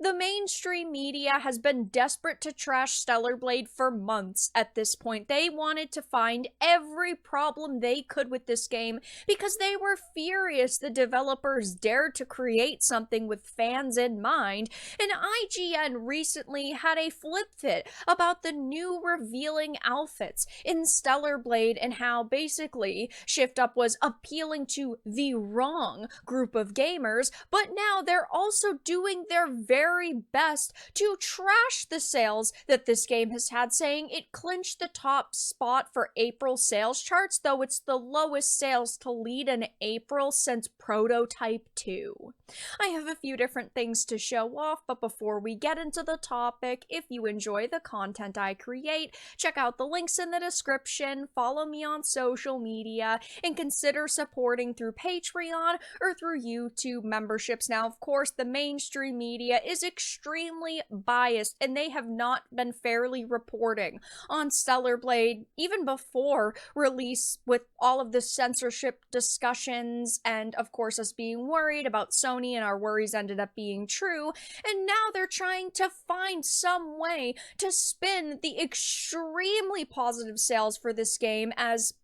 The mainstream media has been desperate to trash Stellar Blade for months at this point. They wanted to find every problem they could with this game because they were furious the developers dared to create something with fans in mind, and IGN recently had a flip fit about the new revealing outfits in Stellar Blade and how basically Shift Up was appealing to the wrong group of gamers, but now they're also doing their very best to trash the sales that this game has had, saying it clinched the top spot for April sales charts, though it's the lowest sales to lead in April since Prototype 2. I have a few different things to show off, but before we get into the topic, if you enjoy the content I create, check out the links in the description, follow me on social media, and consider supporting through Patreon or through YouTube memberships. Now, of course, the mainstream media is extremely biased, and they have not been fairly reporting on Stellar Blade even before release, with all of the censorship discussions and, of course, us being worried about Sony, and our worries ended up being true, and now they're trying to find some way to spin the extremely positive sales for this game as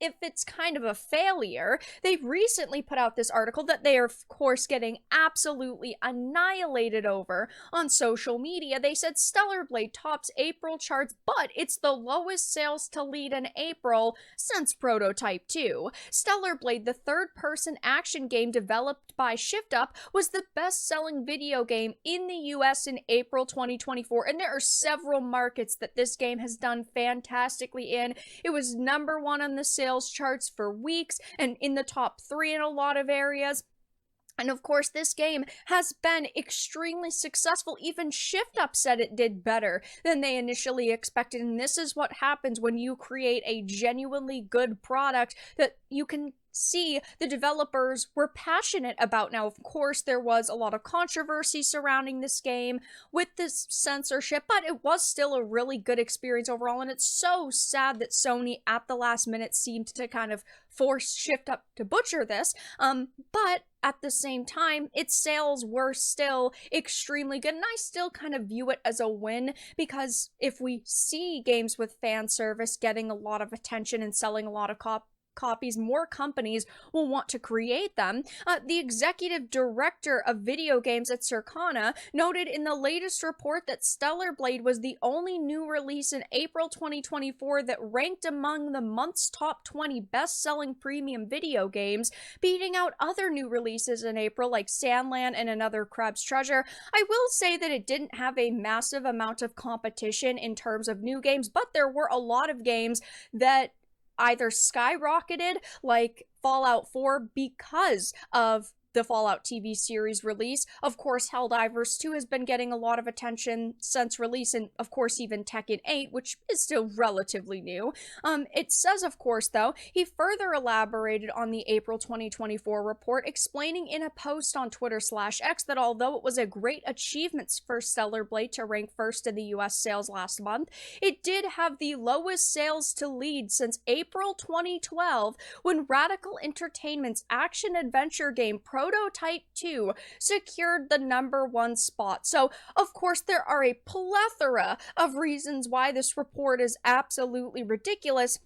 if it's kind of a failure. They recently put out this article that they are, of course, getting absolutely annihilated over on social media. They said Stellar Blade tops April charts, but it's the lowest sales to lead in April since Prototype 2. Stellar Blade, the third-person action game developed by Shift Up, was the best-selling video game in the US in April 2024, and there are several markets that this game has done fantastically in. It was number one on the sales charts for weeks and in the top 3 in a lot of areas. And of course, this game has been extremely successful. Even Shift Up said it did better than they initially expected. And this is what happens when you create a genuinely good product that you can see the developers were passionate about. Now, of course, there was a lot of controversy surrounding this game with this censorship, but it was still a really good experience overall, and it's so sad that Sony at the last minute seemed to kind of force Shift Up to butcher this, but at the same time, its sales were still extremely good, and I still kind of view it as a win, because if we see games with fan service getting a lot of attention and selling a lot of copies, more companies will want to create them. The executive director of video games at Circana noted in the latest report that Stellar Blade was the only new release in April 2024 that ranked among the month's top 20 best-selling premium video games, beating out other new releases in April like Sandland and Another Crab's Treasure. I will say that it didn't have a massive amount of competition in terms of new games, but there were a lot of games that either skyrocketed, like Fallout 4, because of the Fallout TV series release. Of course, Helldivers 2 has been getting a lot of attention since release, and of course even Tekken 8, which is still relatively new. It says, of course, though, he further elaborated on the April 2024 report, explaining in a post on Twitter/X that although it was a great achievement for Stellar Blade to rank first in the US sales last month, it did have the lowest sales to lead since April 2012, when Radical Entertainment's action-adventure game Prototype 2 secured the #1 spot. So, of course, there are a plethora of reasons why this report is absolutely ridiculous,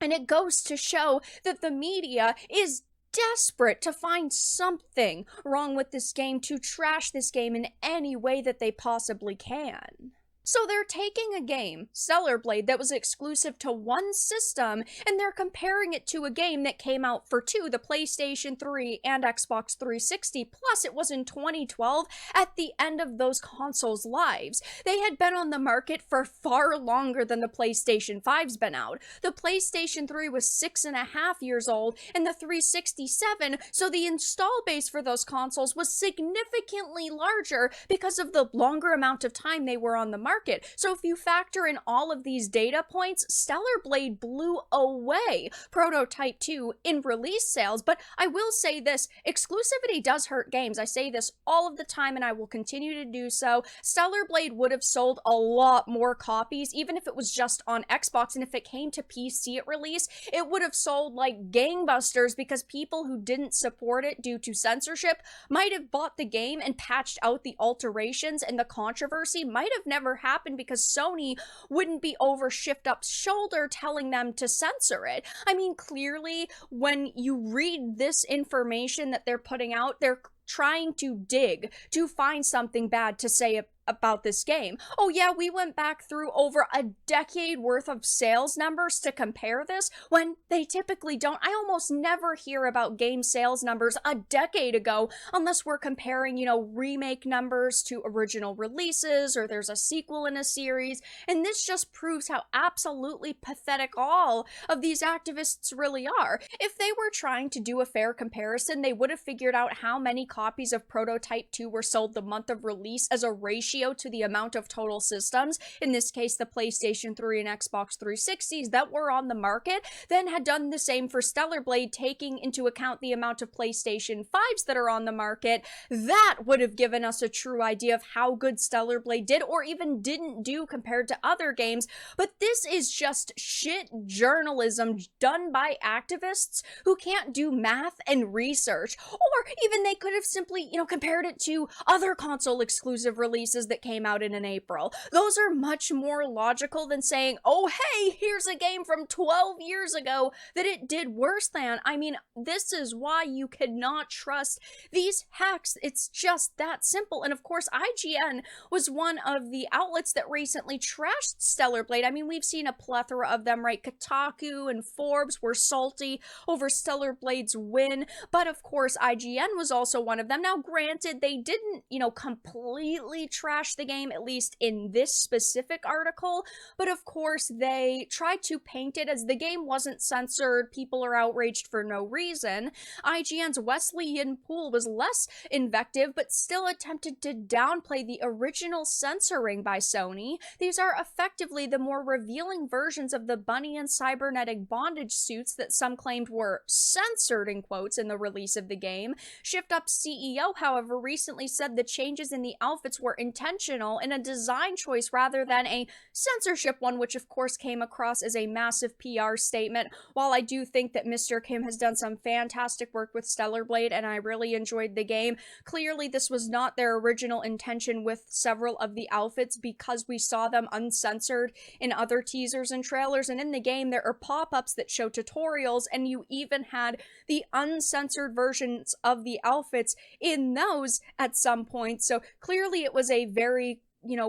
and it goes to show that the media is desperate to find something wrong with this game, to trash this game in any way that they possibly can. So they're taking a game, Stellar Blade, that was exclusive to one system, and they're comparing it to a game that came out for two, the PlayStation 3 and Xbox 360, plus it was in 2012 at the end of those consoles' lives. They had been on the market for far longer than the PlayStation 5's been out. The PlayStation 3 was 6.5 years old, and the 367, so the install base for those consoles was significantly larger because of the longer amount of time they were on the market. market. So if you factor in all of these data points, Stellar Blade blew away Prototype 2 in release sales. But I will say this, exclusivity does hurt games. I say this all of the time and I will continue to do so. Stellar Blade would have sold a lot more copies, even if it was just on Xbox, and if it came to PC at release, it would have sold like gangbusters, because people who didn't support it due to censorship might have bought the game and patched out the alterations, and the controversy might have never happened because Sony wouldn't be over Shift Up's shoulder telling them to censor it. I mean, clearly, when you read this information that they're putting out, they're trying to dig to find something bad to say about this game. Oh yeah, we went back through over a decade worth of sales numbers to compare this, when they typically don't. I almost never hear about game sales numbers a decade ago unless we're comparing, remake numbers to original releases, or there's a sequel in a series, and this just proves how absolutely pathetic all of these activists really are. If they were trying to do a fair comparison, they would have figured out how many copies of Prototype 2 were sold the month of release as a ratio to the amount of total systems, in this case the PlayStation 3 and Xbox 360s, that were on the market, then had done the same for Stellar Blade, taking into account the amount of PlayStation 5s that are on the market. That would have given us a true idea of how good Stellar Blade did or even didn't do compared to other games. But this is just shit journalism done by activists who can't do math and research, or even they could have simply, compared it to other console exclusive releases that came out in April. Those are much more logical than saying, oh hey, here's a game from 12 years ago that it did worse than. I mean, this is why you cannot trust these hacks. It's just that simple. And of course, IGN was one of the outlets that recently trashed Stellar Blade. I mean, we've seen a plethora of them, right? Kotaku and Forbes were salty over Stellar Blade's win, but of course, IGN was also one of them. Now, granted, they didn't, completely trash the game, at least in this specific article, but of course they tried to paint it as the game wasn't censored, people are outraged for no reason. IGN's Wesley Yin-Poole was less invective, but still attempted to downplay the original censoring by Sony. These are effectively the more revealing versions of the bunny and cybernetic bondage suits that some claimed were censored, in quotes, in the release of the game. Shift Up's CEO, however, recently said the changes in the outfits were intentional and a design choice rather than a censorship one, which of course came across as a massive PR statement. While I do think that Mr. Kim has done some fantastic work with Stellar Blade and I really enjoyed the game, clearly this was not their original intention with several of the outfits, because we saw them uncensored in other teasers and trailers, and in the game there are pop-ups that show tutorials, and you even had the uncensored versions of the outfits in those at some point. So clearly it was a very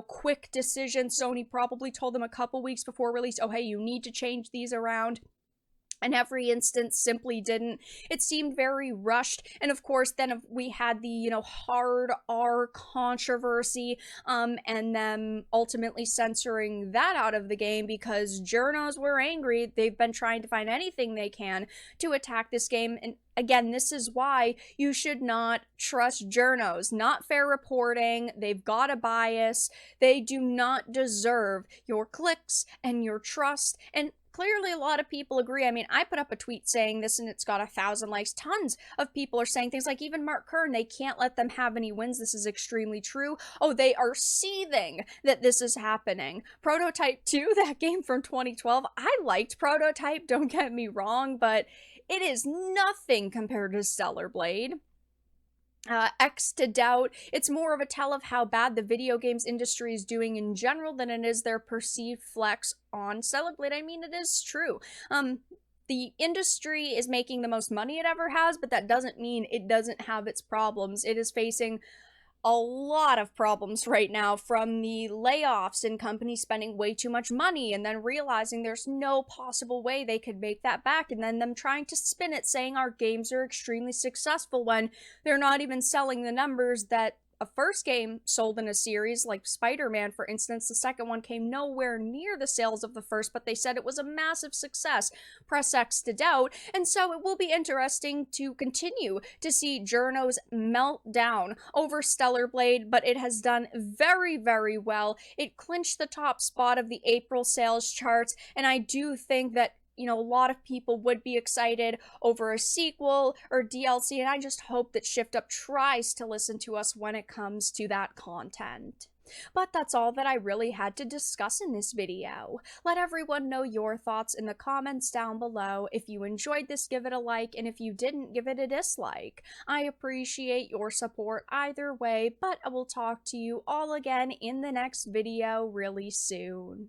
quick decision. Sony probably told them a couple weeks before release, oh hey, you need to change these around. And every instance simply didn't. It seemed very rushed. And of course, then we had the, hard R controversy, and them ultimately censoring that out of the game because journos were angry. They've been trying to find anything they can to attack this game. And again, this is why you should not trust journos. Not fair reporting. They've got a bias. They do not deserve your clicks and your trust. And clearly a lot of people agree. I mean, I put up a tweet saying this and it's got 1,000 likes. Tons of people are saying things like, even Mark Kern, they can't let them have any wins. This is extremely true. Oh, they are seething that this is happening. Prototype 2, that game from 2012, I liked Prototype, don't get me wrong, but it is nothing compared to Stellar Blade. X to Doubt, it's more of a tell of how bad the video games industry is doing in general than it is their perceived flex on Stellar Blade. I mean, it is true. The industry is making the most money it ever has, but that doesn't mean it doesn't have its problems. It is facing a lot of problems right now, from the layoffs and companies spending way too much money and then realizing there's no possible way they could make that back, and then them trying to spin it saying our games are extremely successful when they're not even selling the numbers that a first game sold in a series like Spider-Man, for instance, the second one came nowhere near the sales of the first, but they said it was a massive success. Press X to doubt, and so it will be interesting to continue to see journos melt down over Stellar Blade, but it has done very, very well. It clinched the top spot of the April sales charts, and I do think that a lot of people would be excited over a sequel or DLC, and I just hope that Shift Up tries to listen to us when it comes to that content. But that's all that I really had to discuss in this video. Let everyone know your thoughts in the comments down below. If you enjoyed this, give it a like, and if you didn't, give it a dislike. I appreciate your support either way, but I will talk to you all again in the next video really soon.